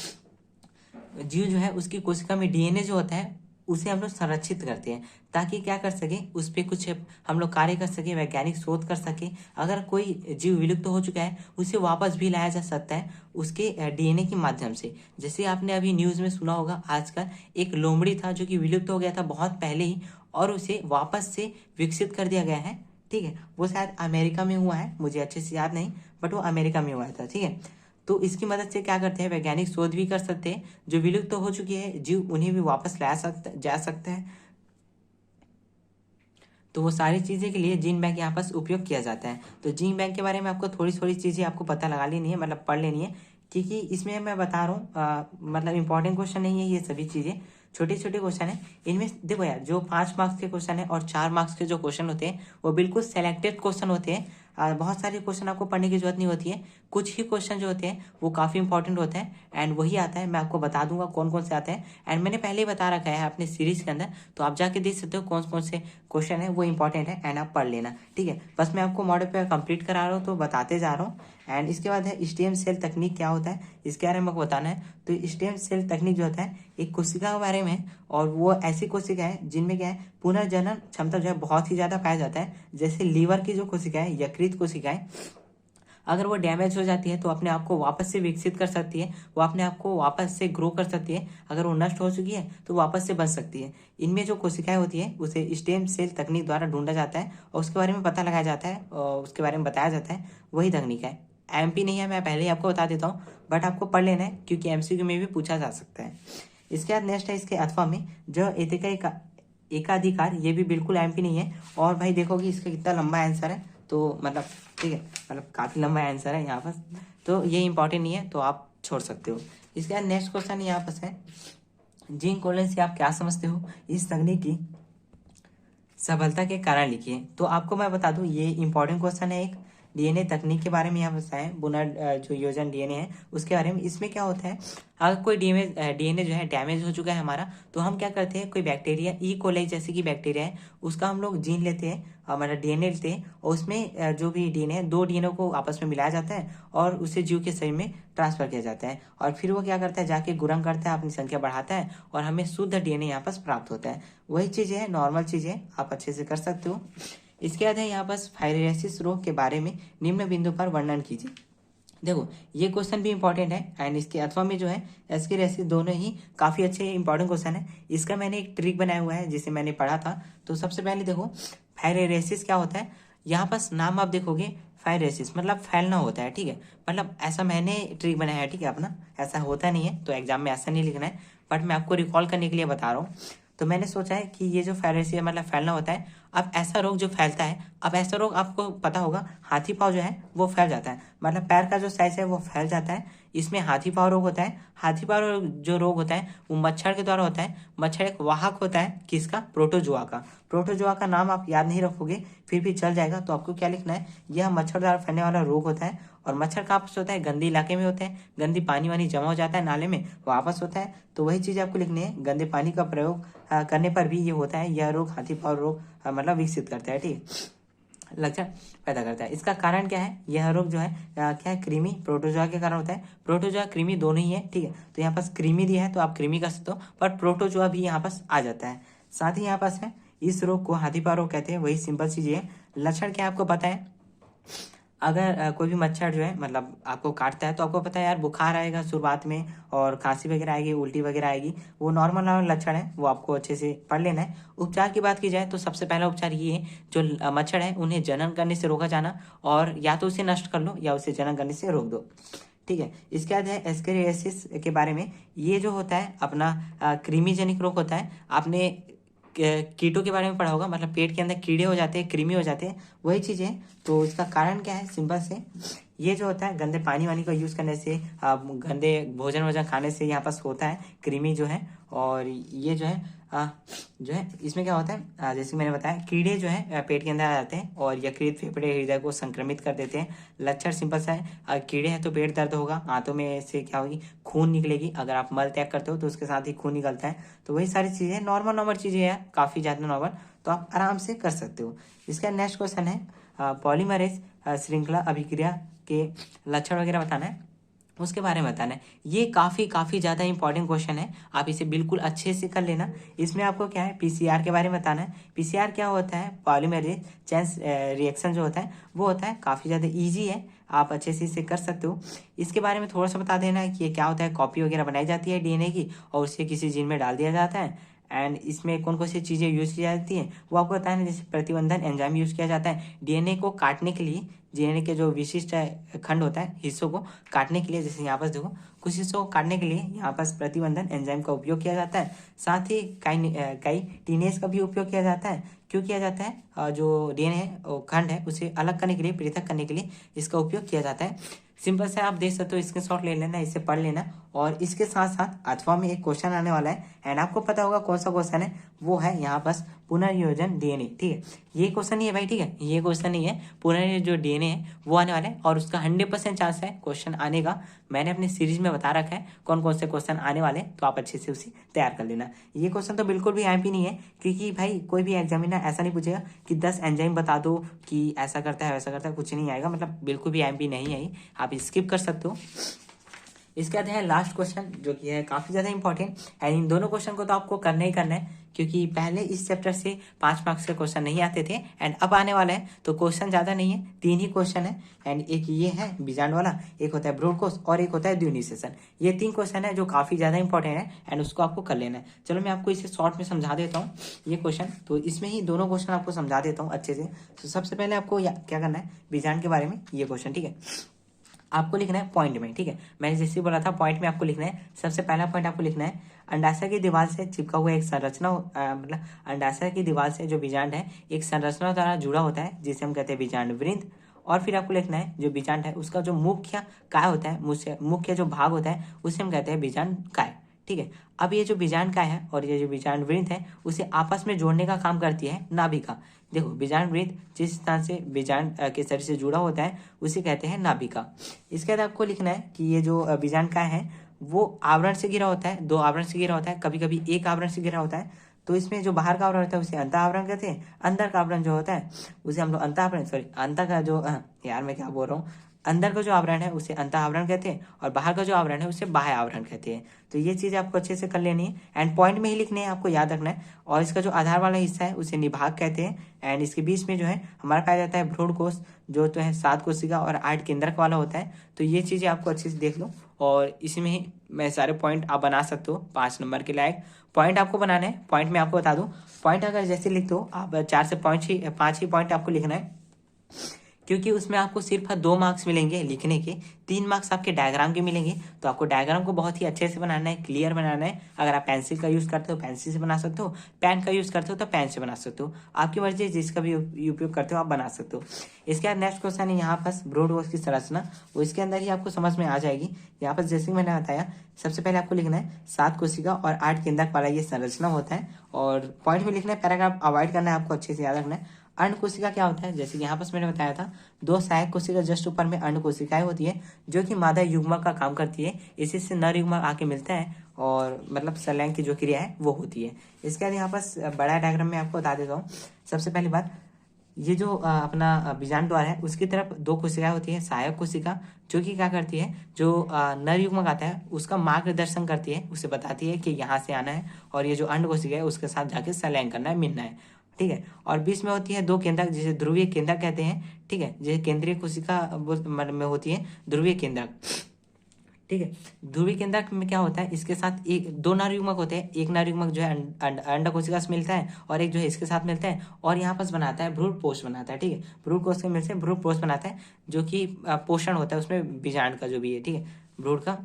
जीव जो है उसकी कोशिका में डीएनए जो होता है उसे हम लोग संरक्षित करते हैं, ताकि क्या कर सके, उस पर कुछ हम लोग कार्य कर सके, वैज्ञानिक शोध कर सके। अगर कोई जीव विलुप्त हो चुका है उसे वापस भी लाया जा सकता है उसके डीएनए के माध्यम से। जैसे आपने अभी न्यूज़ में सुना होगा, आजकल एक लोमड़ी था जो कि विलुप्त हो गया था बहुत पहले ही, और उसे वापस से विकसित कर दिया गया है। ठीक है, वो शायद अमेरिका में हुआ है, मुझे अच्छे से याद नहीं, बट वो अमेरिका में हुआ था। ठीक है, तो इसकी मदद से क्या करते हैं, वैज्ञानिक शोध भी कर सकते हैं, जो विलुप्त तो हो चुकी है जीव उन्हें भी वापस लाया जा सकता है। तो वो सारी चीज़ें के लिए जीन बैंक यहाँ पास उपयोग किया जाता है। तो जीन बैंक के बारे में आपको थोड़ी थोड़ी चीज़ें आपको पता लगा लेनी है, मतलब पढ़ लेनी है, क्योंकि इसमें मैं बता रहा हूँ मतलब इंपॉर्टेंट क्वेश्चन नहीं है, ये सभी चीज़ें छोटे छोटे क्वेश्चन है। इनमें देखो यार, जो 5 मार्क्स के क्वेश्चन है और 4 मार्क्स के जो क्वेश्चन होते हैं वो बिल्कुल सेलेक्टेड क्वेश्चन होते हैं। बहुत सारे क्वेश्चन आपको पढ़ने की जरूरत नहीं होती है, कुछ ही क्वेश्चन जो होते हैं वो काफ़ी इंपॉर्टेंट होते हैं। एंड वही आता है, मैं आपको बता दूंगा कौन कौन से आते हैं। एंड मैंने पहले ही बता रखा है अपने सीरीज के अंदर, तो आप जाके देख सकते हो कौन कौन से क्वेश्चन है वो इंपॉर्टेंट है, एंड आप पढ़ लेना। ठीक है, बस मैं आपको मॉडल पेपर कंप्लीट करा रहा हूँ तो बताते जा रहा हूँ। एंड इसके बाद है स्टेम सेल तकनीक क्या होता है, इसके बारे में आपको बताना है। तो स्टेम सेल तकनीक जो होता है एक कोशिका के बारे में है, और वो ऐसी कोशिका है जिनमें क्या है पुनर्जनन क्षमता जो है बहुत ही ज़्यादा पाया जाता है। जैसे लीवर की जो कोशिका है, यकृत कोशिका है, अगर वो डैमेज हो जाती है तो अपने आप को वापस से विकसित कर सकती है, वो अपने आप को वापस से ग्रो कर सकती है। अगर वो नष्ट हो चुकी है तो वापस से बन सकती है। इनमें जो कोशिकाएं होती है उसे स्टेम सेल तकनीक द्वारा ढूंढा जाता है और उसके बारे में पता लगाया जाता है और उसके बारे में बताया जाता है, वही तकनीक है। एमपी नहीं है, मैं पहले ही आपको बता देता हूँ, बट आपको पढ़ लेना है क्योंकि एमसीक्यू में भी पूछा जा सकता है। इसके बाद नेक्स्ट है इसके अथवा में जो एकाधिकार, ये भी बिल्कुल एमपी नहीं है। और भाई देखोगे इसका कितना लंबा आंसर है, तो मतलब ठीक है, मतलब काफ़ी लंबा आंसर है यहाँ पर, तो ये इंपॉर्टेंट नहीं है, तो आप छोड़ सकते हो। इसके बाद नेक्स्ट क्वेश्चन यहाँ पर है जीन कोलन से आप क्या समझते हो, इस तकनीक की सफलता के कारण लिखिए। तो आपको मैं बता दूं, ये इंपॉर्टेंट क्वेश्चन है एक डीएनए तकनीक के बारे में यहाँ बताएं, जो योजन डीएनए है उसके बारे में। इसमें क्या होता है, अगर कोई डीएनए जो है डैमेज हो चुका है हमारा, तो हम क्या करते हैं, कोई बैक्टीरिया ई कोलाई जैसे कि बैक्टीरिया है, उसका हम लोग जीन लेते हैं, हमारा डीएनए लेते हैं, और उसमें जो भी डीएनए है, दो डीएनए को आपस में मिलाया जाता है और उसे जीव के शरीर में ट्रांसफर किया जाता है, और फिर वो क्या करता है, जाके गुणन करता है, अपनी संख्या बढ़ाता है, और हमें शुद्ध डीएनए यहाँ पास प्राप्त होता है। वही चीज़ है, नॉर्मल चीज़ है, आप अच्छे से कर सकते हो। इसके बाद है यहाँ पास फाइलेरियासिस रोग के बारे में निम्न बिंदु पर वर्णन कीजिए। देखो, ये क्वेश्चन भी इंपॉर्टेंट है, एंड इसके अथवा में जो है एस्केरियासिस, दोनों ही काफ़ी अच्छे इंपॉर्टेंट क्वेश्चन है। इसका मैंने एक ट्रिक बनाया हुआ है जिसे मैंने पढ़ा था। तो सबसे पहले देखो, फाइलेरियासिस क्या होता है, यहाँ पास नाम आप देखोगे, फाइलेरियासिस मतलब फैलना होता है, ठीक है। मतलब ऐसा मैंने ट्रिक बनाया है, ठीक है, अपना ऐसा होता नहीं है, तो एग्जाम में ऐसा नहीं लिखना है, बट मैं आपको रिकॉल करने के लिए बता रहा हूँ। तो मैंने सोचा है कि ये जो फाइलेरिया मतलब फैलना होता है, अब ऐसा रोग जो फैलता है, अब ऐसा रोग आपको पता होगा, हाथी पाँव जो है वो फैल जाता है, मतलब पैर का जो साइज है वो फैल जाता है, इसमें हाथी पाँव रोग होता है। हाथी पाँव जो रोग होता है वो मच्छर के द्वारा होता है। मच्छर एक वाहक होता है, किसका, प्रोटोजोआ का। प्रोटोजोआ का नाम आप याद नहीं रखोगे फिर भी चल जाएगा, तो आपको क्या लिखना है, यह मच्छर द्वारा फैलने वाला रोग होता है। और मच्छर कहाँ पर होता है, गंदे इलाके में होते हैं, गंदी पानी वानी जमा हो जाता है नाले में, वापस होता है। तो वही चीज़ आपको लिखनी है, गंदे पानी का प्रयोग करने पर भी ये होता है, यह रोग हाथी पाँव रोग मतलब विकसित करता है, ठीक है, लक्षण पैदा करता है। इसका कारण क्या है, यह रोग जो है क्या है, कृमि प्रोटोजोआ के कारण होता है। प्रोटोजोआ कृमि दोनों ही है, ठीक है। तो यहाँ पास कृमि दिया है तो आप कृमि कर सकते हो, पर प्रोटोजोआ भी यहाँ पास आ जाता है। साथ ही यहाँ पास है, इस रोग को हाथी पाँव रोग कहते हैं, वही सिंपल चीज है। लक्षण क्या आपको पता है, अगर कोई भी मच्छर जो है मतलब आपको काटता है, तो आपको पता है यार, बुखार आएगा शुरुआत में, और खांसी वगैरह आएगी, उल्टी वगैरह आएगी, वो नॉर्मल नॉर्मल लक्षण है, वो आपको अच्छे से पढ़ लेना है। उपचार की बात की जाए तो सबसे पहला उपचार ये है, जो मच्छर है उन्हें जनन करने से रोका जाना, और या तो उसे नष्ट कर लो या उसे जनन करने से रोक दो, ठीक है। इसके बाद है एस्केरियासिस के बारे में। ये जो होता है अपना कृमिजनिक रोग होता है। आपने कीटों के बारे में पढ़ा होगा, मतलब पेट के अंदर कीड़े हो जाते हैं, कृमि हो जाते हैं, वही चीज़ है। तो इसका कारण क्या है, सिंपल से, ये जो होता है गंदे पानी वानी का यूज़ करने से, गंदे भोजन वोजन खाने से यहाँ पास होता है कृमि जो है। और ये जो है इसमें क्या होता है, जैसे मैंने बताया, कीड़े जो है पेट के अंदर आ जाते हैं और यकृत, फेफड़े, हृदय को संक्रमित कर देते हैं। लक्षण सिंपल सा है, कीड़े हैं तो पेट दर्द होगा, आंतों में से क्या होगी, खून निकलेगी, अगर आप मल त्याग करते हो तो उसके साथ ही खून निकलता है। तो वही सारी चीज़ें नॉर्मल नॉर्मल चीज़ें हैं, काफ़ी ज़्यादा नॉर्मल, तो आप आराम से कर सकते हो। इसका नेक्स्ट क्वेश्चन है, पॉलीमरेज श्रृंखला अभिक्रिया के लक्षण वगैरह बताना है, उसके बारे में बताना है। ये काफ़ी ज़्यादा इंपॉर्टेंट क्वेश्चन है, आप इसे बिल्कुल अच्छे से कर लेना। इसमें आपको क्या है, पीसीआर के बारे में बताना है। पीसीआर क्या होता है, पॉलीमरेज चेन रिएक्शन जो होता है वो होता है, काफ़ी ज़्यादा ईजी है, आप अच्छे से इसे कर सकते हो। इसके बारे में थोड़ा सा बता देना है कि ये क्या होता है। कॉपी वगैरह बनाई जाती है डीएनए की, और उसे किसी जीन में डाल दिया जाता है, एंड इसमें कौन कौन सी चीज़ें यूज़ की जाती हैं वो आपको बताना है। जैसे प्रतिबंधन एंजाइम यूज़ किया जाता है डीएनए को काटने के लिए, डीएनए के जो विशिष्ट खंड होता है, हिस्सों को काटने के लिए, जैसे यहाँ पर देखो, कुछ हिस्सों को काटने के लिए यहाँ पर प्रतिबंधन एंजाइम का उपयोग किया जाता है। साथ ही काइनेज का भी उपयोग किया जाता है। क्यों किया जाता है, जो डीएनए खंड है उसे अलग करने के लिए, पृथक करने के लिए इसका उपयोग किया जाता है। सिंपल से आप देख सकते हो, स्क्रीनशॉट ले लेना, इसे पढ़ लेना। और इसके साथ साथ अथवा में एक क्वेश्चन आने वाला है, एंड आपको पता होगा कौन सा क्वेश्चन है, वो है यहाँ पास पुनर्योजन डीएनए, ठीक है। ये क्वेश्चन नहीं है भाई, ठीक है, ये क्वेश्चन नहीं है, पुनर्योजन जो डीएनए है वो आने वाला है, और उसका 100% चांस है क्वेश्चन आने का। मैंने अपनी सीरीज में बता रखा है कौन कौन से क्वेश्चन आने वाले हैं, तो आप अच्छे से उसे तैयार कर लेना। ये क्वेश्चन तो बिल्कुल भी आईएमपी नहीं है, क्योंकि भाई कोई भी एग्जामिनर ऐसा नहीं पूछेगा कि 10 एंजाइम बता दो कि ऐसा करता है वैसा करता है, कुछ नहीं आएगा, मतलब बिल्कुल भी आईएमपी नहीं है, आप स्किप कर सकते हो। इसके बाद है लास्ट क्वेश्चन, जो कि है काफ़ी ज़्यादा इंपॉर्टेंट, एंड इन दोनों क्वेश्चन को तो आपको करना ही करना है, क्योंकि पहले इस चैप्टर से 5 मार्क्स के क्वेश्चन नहीं आते थे, एंड अब आने वाला है, तो क्वेश्चन ज़्यादा नहीं है, 3 ही क्वेश्चन है। एंड एक ये है बीजांड वाला, एक होता है ब्रॉड कोर्स, और एक होता है द्विनीय सेशन। ये 3 क्वेश्चन है जो काफ़ी ज़्यादा इंपॉर्टेंट है, एंड उसको आपको कर लेना है। चलो मैं आपको इसे शॉर्ट में समझा देता हूँ ये क्वेश्चन, तो इसमें ही दोनों क्वेश्चन आपको समझा देता हूँ अच्छे से। तो सबसे पहले आपको क्या करना है, बीजांड के बारे में ये क्वेश्चन, ठीक है, आपको लिखना है पॉइंट में, ठीक है। मैंने जैसे बोला था पॉइंट में आपको लिखना है। सबसे पहला पॉइंट आपको लिखना है, अंडाशय की दीवार से चिपका हुआ एक संरचना, मतलब अंडाशय की दीवार से जो बीजांड है एक संरचना द्वारा जुड़ा होता है, जिसे हम कहते हैं बीजांड वृंत। और फिर आपको लिखना है जो बीजांड है उसका जो मुख्य काय होता है, मुख्य जो भाग होता है उसे हम कहते हैं बीजांड काय, ठीक है। अब ये जो बीजांड का है और ये जो बीजांड वृत्त है उसे आपस में जोड़ने का काम करती है नाभिका। देखो बीजांड वृत्त जिस स्थान से बीजांड के शरीर से जुड़ा होता है उसे कहते हैं नाभिका। इसके बाद आपको लिखना है कि ये जो बीजांड का है वो आवरण से घिरा होता है, 2 आवरण से घिरा होता है, कभी कभी एक आवरण से घिरा होता है। तो इसमें जो बाहर का आवरण होता है उसे अंतः आवरण कहते हैं, अंदर का आवरण जो होता है उसे हम लोग अंतः आवरण, सॉरी अंतर का जो यार मैं क्या बोल रहा हूँ, अंदर का जो आवरण है उसे अंतः आवरण कहते हैं और बाहर का जो आवरण है उसे बाह्य आवरण कहते हैं। तो ये चीज़ आपको अच्छे से कर लेनी है एंड पॉइंट में ही लिखने हैं, आपको याद रखना है। और इसका जो आधार वाला हिस्सा है उसे निभाग कहते हैं एंड इसके बीच में जो है हमारा पाया जाता है भ्रूण कोश, जो तो है 7 कोशिका और 8 केंद्रक वाला होता है। तो ये चीज़ें आपको अच्छे से देख लो और इसमें ही मैं सारे पॉइंट आप बना सकते हो 5 नंबर के लायक पॉइंट आपको बनाना है। पॉइंट में आपको बता दूं, पॉइंट अगर जैसे लिख दो आप 4 से 5 ही पॉइंट आपको लिखना है, क्योंकि उसमें आपको सिर्फ 2 मार्क्स मिलेंगे लिखने के, 3 मार्क्स आपके डायग्राम के मिलेंगे। तो आपको डायग्राम को बहुत ही अच्छे से बनाना है, क्लियर बनाना है। अगर आप पेंसिल का यूज़ करते हो पेंसिल से बना सकते हो, पेन का यूज़ करते हो तो पेन से बना सकते हो, आपकी मर्जी जिसका भी उपयोग करते हो आप बना सकते हो। इसके बाद नेक्स्ट क्वेश्चन है यहाँ पर ब्रॉड कोश की संरचना, वो इसके अंदर ही आपको समझ में आ जाएगी। यहाँ पर जैसे मैंने बताया सबसे पहले आपको लिखना है 7 कोशिका और 8 केंद्रक वाला ये संरचना होता है और पॉइंट में लिखना है, पैराग्राफ अवॉइड करना है, आपको अच्छे से याद रखना है। अंड कोशिका क्या होता है, जैसे कि यहाँ पर मैंने बताया था 2 सहायक कोशिका जस्ट ऊपर में अंड कोशिकाएं होती है जो कि मादा युग्मक का काम करती है, इसी से नर युग्मक आके मिलता है और मतलब संलयन की जो क्रिया है वो होती है। इसके बाद यहाँ पर बड़ा डायग्राम में आपको बता देता हूँ। सबसे पहली बात, ये जो अपना बीजांड द्वार है उसकी तरफ 2 कोशिकाएं होती है, सहायक कोशिका जो कि क्या करती है, जो नर युग्मक आता है उसका मार्गदर्शन करती है, उसे बताती है कि यहाँ से आना है और ये जो अंड कोशिका है उसके साथ जाके संलयन करना है, मिलना है, ठीक है। और बीच में होती है 2 केंद्रक जिसे ध्रुवीय केंद्रक कहते हैं, ठीक है, जैसे केंद्रीय कोशिका में होती है ध्रुवीय केंद्रक, ठीक है। ध्रुवीय केंद्रक में क्या होता है, इसके साथ 2 नर युग्मक होते हैं, एक नर युग्मक जो है अंड कोशिका से मिलता है और एक जो है इसके साथ मिलता है और यहाँ पर बनाता है भ्रूण पोष बनाता है, ठीक है, भ्रूण कोश के मिलते हैं भ्रूण पोष बनाता है जो कि पोषण होता है उसमें बीजांड का जो भी है, ठीक है, भ्रूण का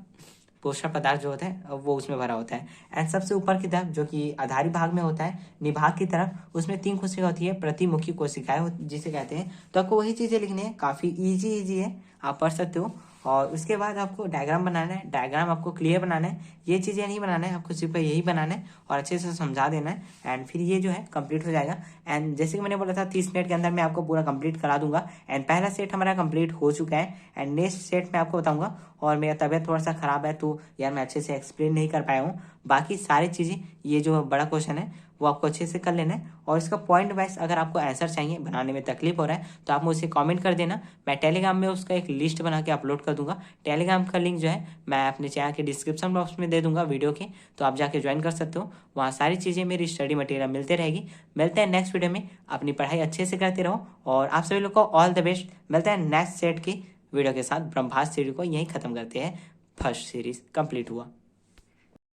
पोषण पदार्थ जो होता है वो उसमें भरा होता है। एंड सबसे ऊपर की तरफ जो कि आधारी भाग में होता है निभाग की तरफ, उसमें 3 कोशिका होती है, प्रतिमुखी कोशिकाएं जिसे कहते हैं। तो आपको वही चीजें लिखनी है, काफी इजी है, आप पढ़ सकते हो। और उसके बाद आपको डायग्राम बनाना है, डायग्राम आपको क्लियर बनाना है, ये चीज़ें नहीं बनाना है, आपको सिर्फ यही बनाना है और अच्छे से समझा देना है एंड फिर ये जो है कंप्लीट हो जाएगा। एंड जैसे कि मैंने बोला था 30 मिनट के अंदर मैं आपको पूरा कंप्लीट करा दूंगा एंड पहला सेट हमारा कंप्लीट हो चुका है एंड नेक्स्ट सेट मैं आपको बताऊंगा। और मेरा तबीयत थोड़ा सा खराब है तो यार मैं अच्छे से एक्सप्लेन नहीं कर पाया हूँ, बाकी सारी चीज़ें ये जो बड़ा क्वेश्चन है वो आपको अच्छे से कर लेना है। और इसका पॉइंट वाइज अगर आपको आंसर चाहिए, बनाने में तकलीफ हो रहा है तो आप मुझे कमेंट कर देना, मैं टेलीग्राम में उसका एक लिस्ट बना के अपलोड कर दूंगा। टेलीग्राम का लिंक जो है मैं अपने चैनल के डिस्क्रिप्शन बॉक्स में दे दूंगा वीडियो के, तो आप जाके ज्वाइन कर सकते हो, वहाँ सारी चीज़ें मेरी स्टडी मटेरियल मिलते रहेगी। मिलते हैं नेक्स्ट वीडियो में, अपनी पढ़ाई अच्छे से करते रहो और आप सभी लोग को ऑल द बेस्ट। मिलते हैं नेक्स्ट सेट की वीडियो के साथ। ब्रह्मास्त्र सीरीज को यहीं खत्म करते हैं, फर्स्ट सीरीज कंप्लीट हुआ।